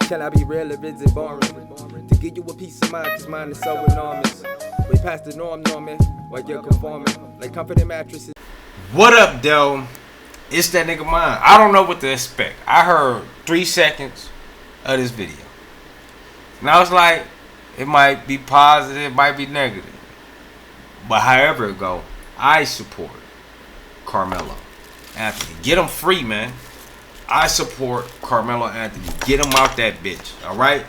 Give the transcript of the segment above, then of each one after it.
Can I be real or is it boring? To give you a peace of mind, cause mine is so enormous. Way past the norm, Norman, while you're conforming. Like comforting mattresses. What up, though? It's that nigga mine. I don't know what to expect. I heard 3 seconds of this video. And I was like, it might be positive, it might be negative. But however it go, I support Karmelo Anthony. Get him free, man. I support Karmelo Anthony. Get him out that bitch, alright?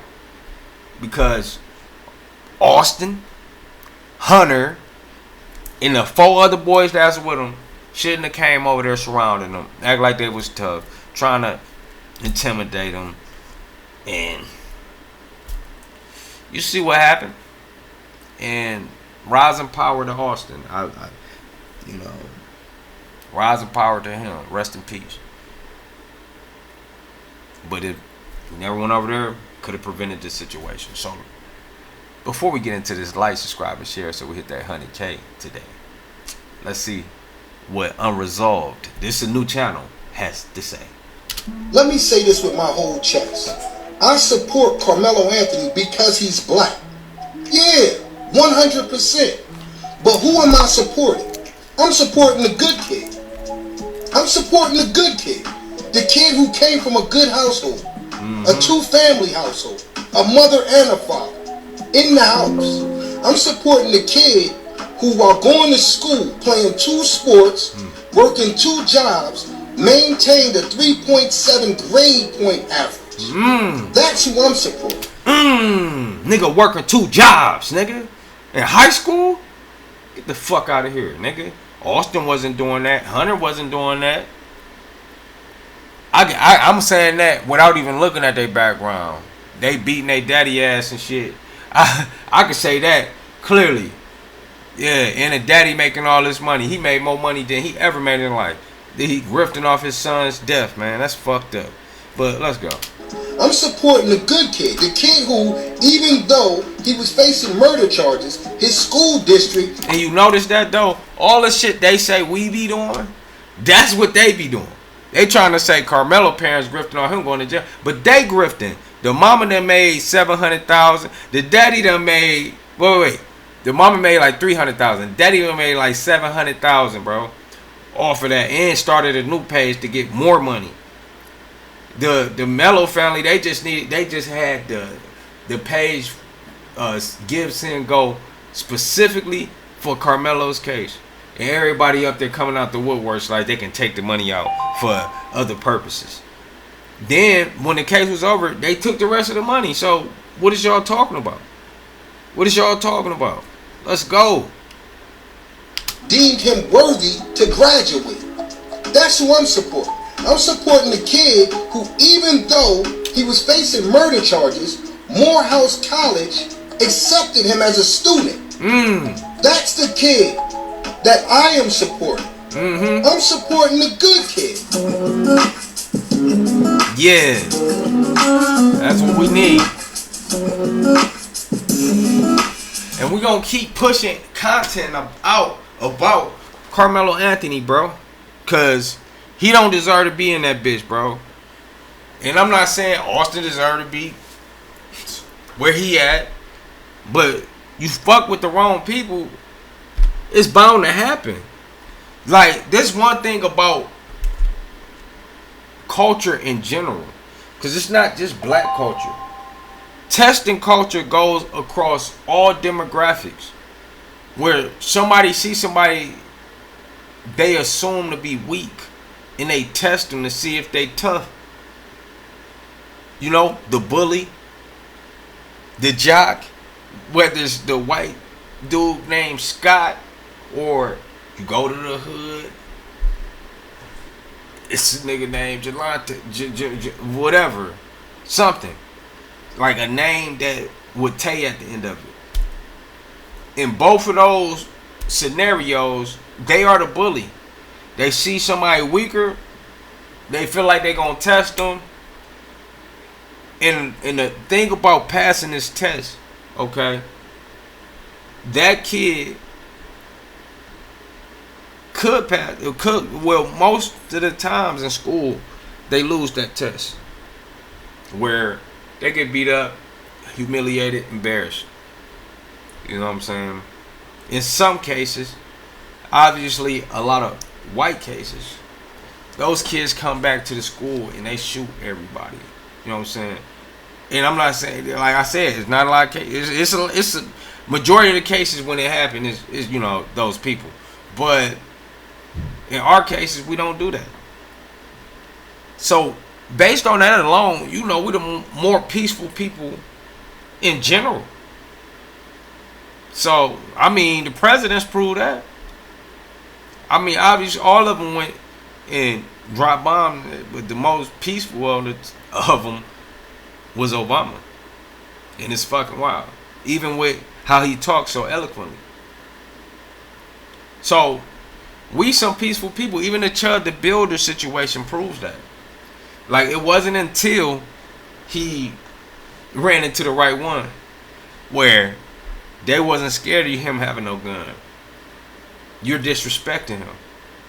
Because Austin, Hunter, and the 4 other boys that's with him shouldn't have came over there surrounding him. Act like they was tough. Trying to intimidate him. And you see what happened? And rising power to Austin. Rising power to him. Rest in peace. But if he never went over there, could have prevented this situation. So before we get into this, like, subscribe, and share so we hit that 100K today. Let's see what Unresolved, this is a new channel, has to say. Let me say this with my whole chest. I support Karmelo Anthony because he's black. Yeah, 100%. But who am I supporting? I'm supporting the good kid. I'm supporting the good kid. The kid who came from a good household. A 2-family household. A mother and a father. In the house. I'm supporting the kid who, while going to school, playing 2 sports, working 2 jobs, maintained a 3.7 grade point average. That's who I'm supporting. Nigga working 2 jobs, nigga. In high school? Get the fuck out of here, nigga. Austin wasn't doing that. Hunter wasn't doing that. I'm saying that without even looking at their background. They beating their daddy ass and shit. I can say that clearly. Yeah, and a daddy making all this money. He made more money than he ever made in life. He grifting off his son's death, man. That's fucked up. But let's go. I'm supporting the good kid. The kid who, even though he was facing murder charges, his school district... And you notice that, though? All the shit they say we be doing, that's what they be doing. They trying to say Karmelo parents grifting on him going to jail. But they grifting. The mama done made $700,000. The daddy done made... Wait. The mama made like $300,000. Daddy done made like $700,000, bro. Off of that. And started a new page to get more money. The Melo family, they just had the page give, send, go specifically for Karmelo's case. And everybody up there coming out the woodworks like they can take the money out for other purposes. Then when the case was over, they took the rest of the money. So what is y'all talking about? What is y'all talking about? Let's go. Deemed him worthy to graduate. That's who I'm supporting. I'm supporting the kid who, even though he was facing murder charges, Morehouse College accepted him as a student. That's the kid that I am supporting. I'm supporting the good kid. Yeah. That's what we need. And we're going to keep pushing content out about Karmelo Anthony, bro. Because he don't deserve to be in that bitch, bro. And I'm not saying Austin deserve to be where he at. But you fuck with the wrong people, it's bound to happen. Like, this one thing about culture in general. Because it's not just black culture. Testing culture goes across all demographics. Where somebody sees somebody they assume to be weak, and they test them to see if they tough. You know, the bully, the jock, whether it's the white dude named Scott, or you go to the hood, it's a nigga named Jelante, whatever, something like a name that would tell you at the end of it. In both of those scenarios, they are the bully. They see somebody weaker, they feel like they gonna test them. And the thing about passing this test, okay, that kid could pass. Well, most of the times in school, they lose that test. Where They get beat up, humiliated, embarrassed. You know what I'm saying? In some cases, obviously a lot of white cases, those kids come back to the school and they shoot everybody. You know what I'm saying? And I'm not saying, like I said, it's not a lot of cases. It's a majority of the cases when it happens is you know, those people. But in our cases, we don't do that. So based on that alone, you know, we're the more peaceful people in general. So I mean, the presidents proved that. I mean, obviously, all of them went and dropped bombs, but the most peaceful of them was Obama. And it's fucking wild. Even with how he talks so eloquently. So, we some peaceful people. Even the Chud the Builder situation proves that. Like, it wasn't until he ran into the right one where they wasn't scared of him having no gun. You're disrespecting him.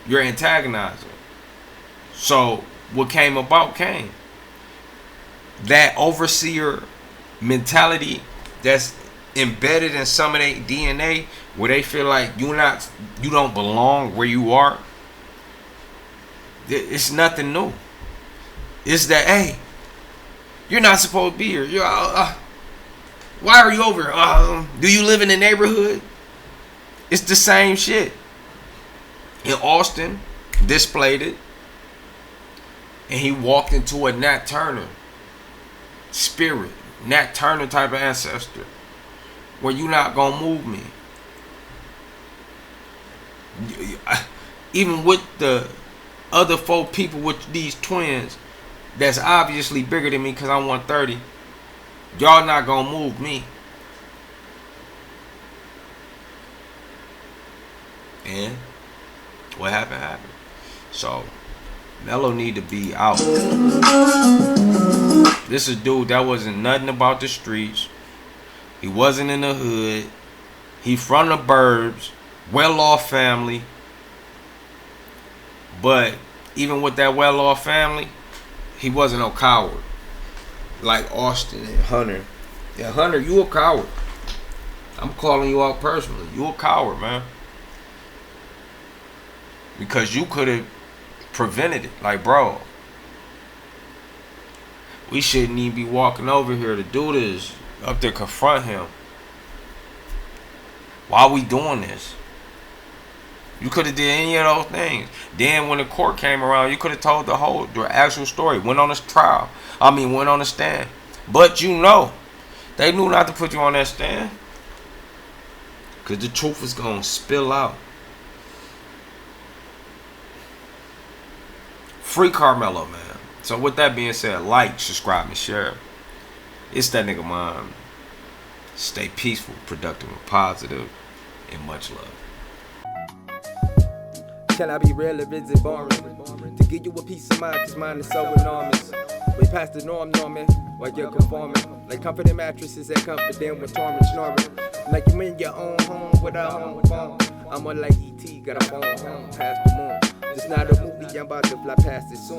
You're antagonizing. So, what came about came. That overseer mentality that's embedded in some of their DNA, where they feel like you don't belong where you are. It's nothing new. It's that, hey, you're not supposed to be here. Why are you over here? Do you live in the neighborhood? It's the same shit. In Austin, displayed it, and he walked into a Nat Turner spirit, Nat Turner type of ancestor, where you not gonna move me. Even with the other 4 people with these twins that's obviously bigger than me because I'm 130, y'all not gonna move me. And what happened. So Melo need to be out. This is a dude that wasn't nothing about the streets. He wasn't in the hood. He from the burbs, well-off family. But even with that well-off family, he wasn't no coward like Austin and Hunter. Yeah, Hunter, you a coward. I'm calling you out personally. You a coward, man. Because you could have prevented it. Like, bro, we shouldn't even be walking over here to do this. Up there, confront him. Why are we doing this? You could have did any of those things. Then when the court came around, you could have told the actual story. Went on a trial. Went on a stand. But you know, they knew not to put you on that stand. Because the truth is going to spill out. Free Karmelo, man. So with that being said, like, subscribe, and share. It's that nigga mom. Stay peaceful, productive, and positive, and much love. Can I be real or is it boring? To give you a peace of mind, cause mine is so enormous. Way past the norm, Norman, while you're conforming. Like comforting mattresses that comfort them when torment snoring. Like you in your own home with a home phone. I'm more like E.T., got a phone home past the moon. It's not a movie, I'm about to fly past it soon.